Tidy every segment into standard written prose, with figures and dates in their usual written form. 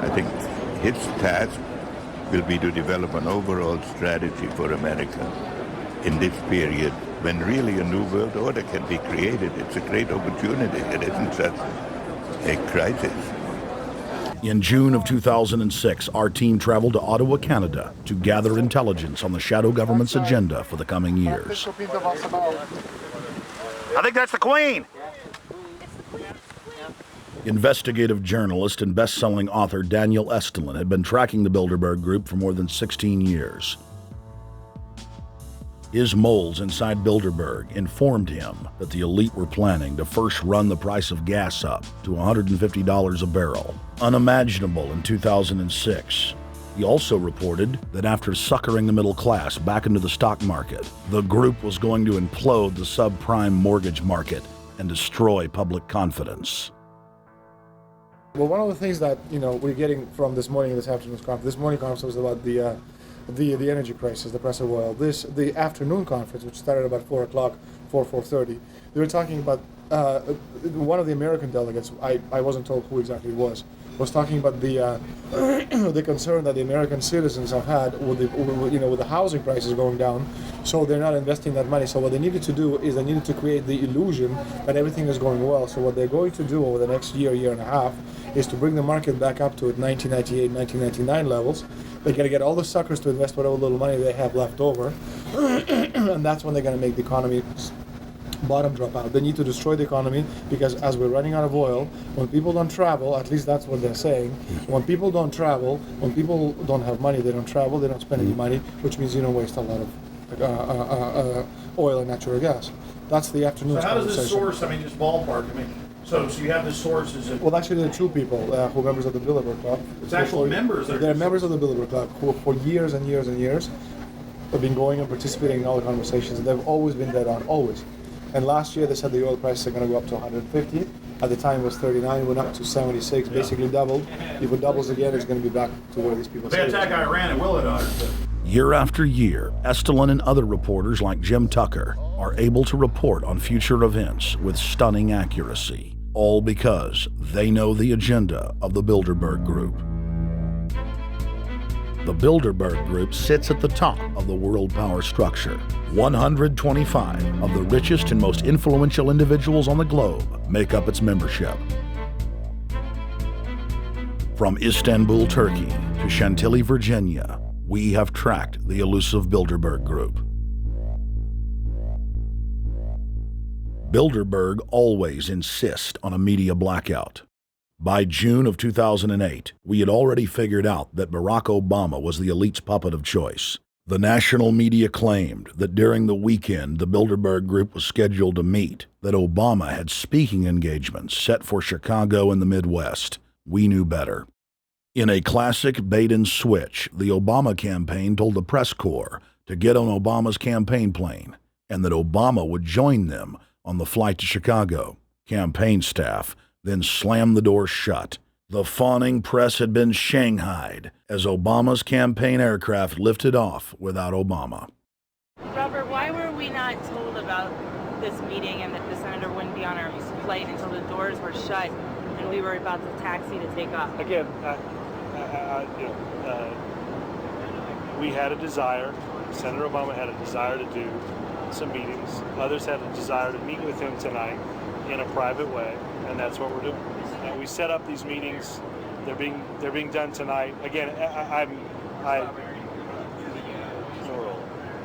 I think his task will be to develop an overall strategy for America in this period when really a new world order can be created. It's a great opportunity. It isn't just a crisis. In June of 2006, our team traveled to Ottawa, Canada, to gather intelligence on the shadow government's agenda for the coming years. I think that's the Queen. Investigative journalist and best-selling author Daniel Estulin had been tracking the Bilderberg Group for more than 16 years. His moles inside Bilderberg informed him that the elite were planning to first run the price of gas up to $150 a barrel, unimaginable in 2006. He also reported that after suckering the middle class back into the stock market, the group was going to implode the subprime mortgage market and destroy public confidence. Well, one of the things that we're getting from this afternoon's conference, this morning conference was about the energy crisis, the price of oil. The afternoon conference, which started about 4 o'clock, 4:30, they were talking about one of the American delegates. I wasn't told who exactly it was talking about the concern that the American citizens have had with the housing prices going down. So they're not investing that money. So what they needed to do is they needed to create the illusion that everything is going well. So what they're going to do over the next year and a half is to bring the market back up to 1998, 1999 levels. They're going to get all the suckers to invest whatever little money they have left over, and that's when they're going to make the economy bottom drop out. They need to destroy the economy because as we're running out of oil, when people don't travel, at least that's what they're saying, when people don't travel, when people don't have money, they don't travel, they don't spend any money, which means you don't waste a lot of oil and natural gas. That's the afternoon. So how does this source, just ballpark, so you have the sources of... Well, actually, there are two people who are members of the Bilderberg Club. It's actual members. They're members of the Bilderberg Club who for years and years and years have been going and participating in all the conversations. They've always been dead on, always. And last year they said the oil prices are going to go up to 150. At the time it was 39, went up to 76, basically doubled. If it doubles again, it's going to be back to where these people say. They attack Iran, it will at 150. Year after year, Estulin and other reporters like Jim Tucker are able to report on future events with stunning accuracy, all because they know the agenda of the Bilderberg Group. The Bilderberg Group sits at the top of the world power structure. 125 of the richest and most influential individuals on the globe make up its membership. From Istanbul, Turkey to Chantilly, Virginia, we have tracked the elusive Bilderberg Group. Bilderberg always insist on a media blackout. By June of 2008, we had already figured out that Barack Obama was the elite's puppet of choice. The national media claimed that during the weekend the Bilderberg Group was scheduled to meet, that Obama had speaking engagements set for Chicago and the Midwest. We knew better. In a classic bait and switch, the Obama campaign told the press corps to get on Obama's campaign plane and that Obama would join them on the flight to Chicago. Campaign staff then slammed the door shut. The fawning press had been shanghaied as Obama's campaign aircraft lifted off without Obama. Robert, why were we not told about this meeting and that the senator wouldn't be on our flight until the doors were shut and we were about to taxi to take off? Again, we had a desire, Senator Obama had a desire to do some meetings. Others had a desire to meet with him tonight in a private way, and that's what we're doing. We set up these meetings. They're being done tonight. Again,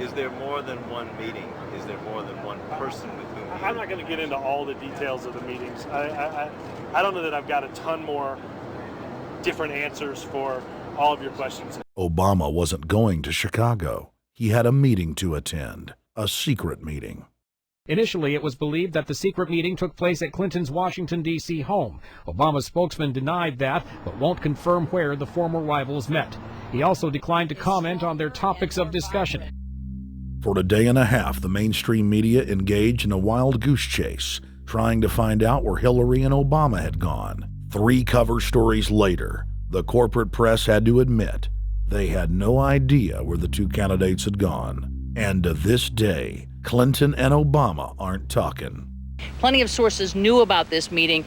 Is there more than one meeting? Is there more than one person with whom you... I'm not going to get into all the details of the meetings. I don't know that I've got a ton more different answers for all of your questions. Obama wasn't going to Chicago. He had a meeting to attend, a secret meeting. Initially, it was believed that the secret meeting took place at Clinton's Washington, D.C. home. Obama's spokesman denied that, but won't confirm where the former rivals met. He also declined to comment on their topics of discussion. For a day and a half, the mainstream media engaged in a wild goose chase, trying to find out where Hillary and Obama had gone. 3 cover stories later, the corporate press had to admit they had no idea where the 2 candidates had gone. And to this day, Clinton and Obama aren't talking. Plenty of sources knew about this meeting,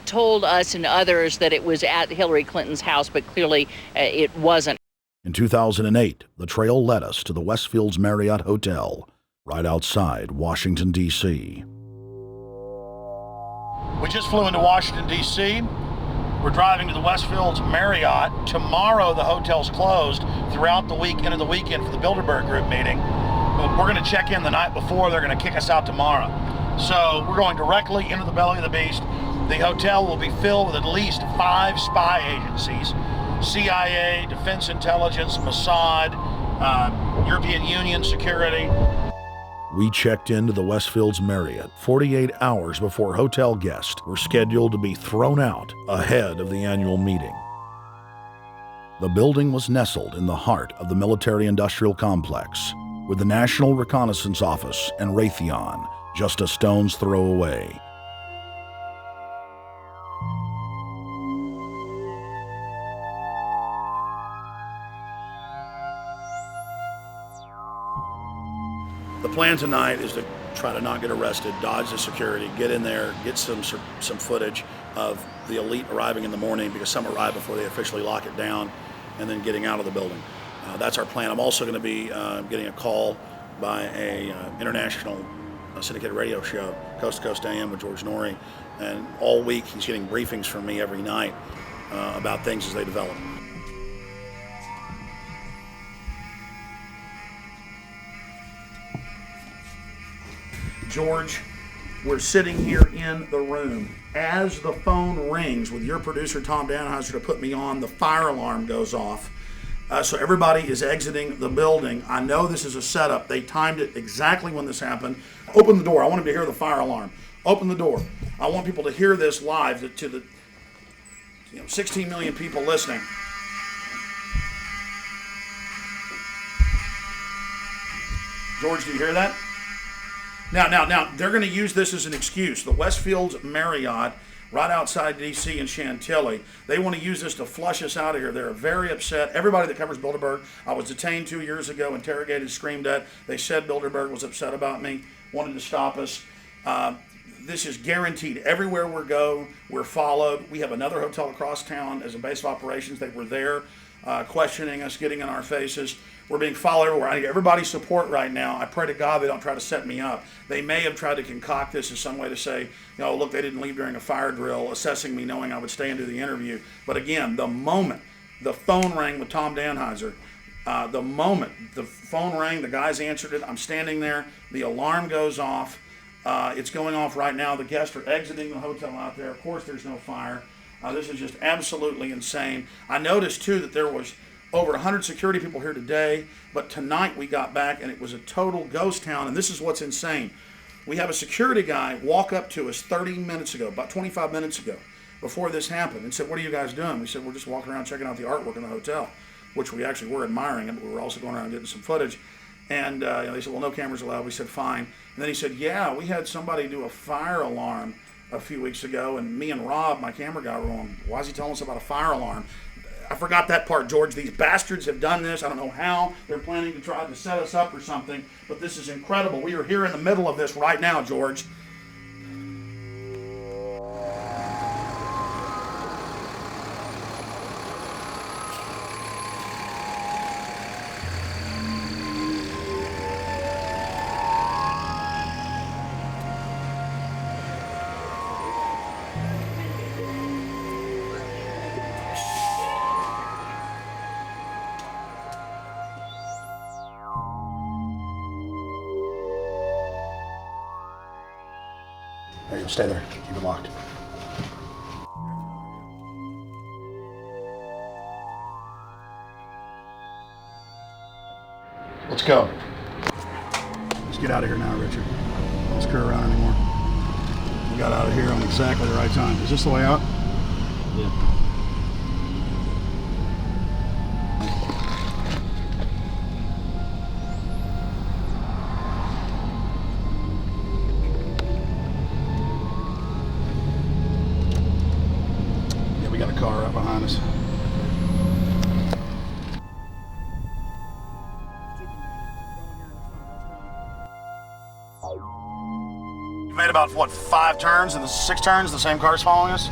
told us and others that it was at Hillary Clinton's house, but clearly it wasn't. In 2008, the trail led us to the Westfields Marriott Hotel, right outside Washington, D.C. We just flew into Washington, D.C. We're driving to the Westfields Marriott. Tomorrow, the hotel's closed throughout the week, into the weekend for the Bilderberg Group meeting. But we're going to check in the night before. They're going to kick us out tomorrow. So we're going directly into the belly of the beast. The hotel will be filled with at least 5 spy agencies: CIA, Defense Intelligence, Mossad, European Union security. We checked into the Westfields Marriott 48 hours before hotel guests were scheduled to be thrown out ahead of the annual meeting. The building was nestled in the heart of the military-industrial complex, with the National Reconnaissance Office and Raytheon just a stone's throw away. The plan tonight is to try to not get arrested, dodge the security, get in there, get some footage of the elite arriving in the morning, because some arrive before they officially lock it down, and then getting out of the building. That's our plan. I'm also going to be getting a call by a international syndicated radio show, Coast to Coast AM with George Noory, and all week he's getting briefings from me every night about things as they develop. George, we're sitting here in the room. As the phone rings with your producer, Tom Danheiser, to put me on, the fire alarm goes off. So everybody is exiting the building. I know this is a setup. They timed it exactly when this happened. Open the door. I want them to hear the fire alarm. Open the door. I want people to hear this live to the 16 million people listening. George, do you hear that? Now, they're going to use this as an excuse. The Westfields Marriott, right outside D.C. in Chantilly, they want to use this to flush us out of here. They're very upset. Everybody that covers Bilderberg, I was detained 2 years ago, interrogated, screamed at. They said Bilderberg was upset about me, wanted to stop us. This is guaranteed. Everywhere we go, we're followed. We have another hotel across town as a base of operations. They were there questioning us, getting in our faces. We're being followed everywhere. I need everybody's support right now. I pray to God they don't try to set me up. They may have tried to concoct this as some way to say, look, they didn't leave during a fire drill, assessing me knowing I would stay and do the interview. But again, the moment the phone rang with Tom Danheiser, the moment the phone rang, the guys answered it, I'm standing there, the alarm goes off. It's going off right now. The guests are exiting the hotel out there. Of course, there's no fire. This is just absolutely insane. I noticed, too, that there was over 100 security people here today, but tonight we got back and it was a total ghost town, and this is what's insane. We have a security guy walk up to us 30 minutes ago, about 25 minutes ago, before this happened, and said, "What are you guys doing?" We said, "We're just walking around checking out the artwork in the hotel," which we actually were admiring it, but we were also going around getting some footage. And they said, "Well, no cameras allowed." We said, "Fine." And then he said, "Yeah, we had somebody do a fire alarm a few weeks ago, and me and Rob, my camera guy, were going, why is he telling us about a fire alarm?" I forgot that part, George. These bastards have done this. I don't know how. They're planning to try to set us up or something, but this is incredible. We are here in the middle of this right now, George. There you go. Stay there. Keep it locked. Let's go. Let's get out of here now, Richard. Don't screw around anymore. We got out of here on exactly the right time. Is this the way out? Yeah. Car right behind us. You made about, what, 5 turns, and the 6 turns, the same car's following us.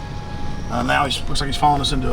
Now he looks like he's following us into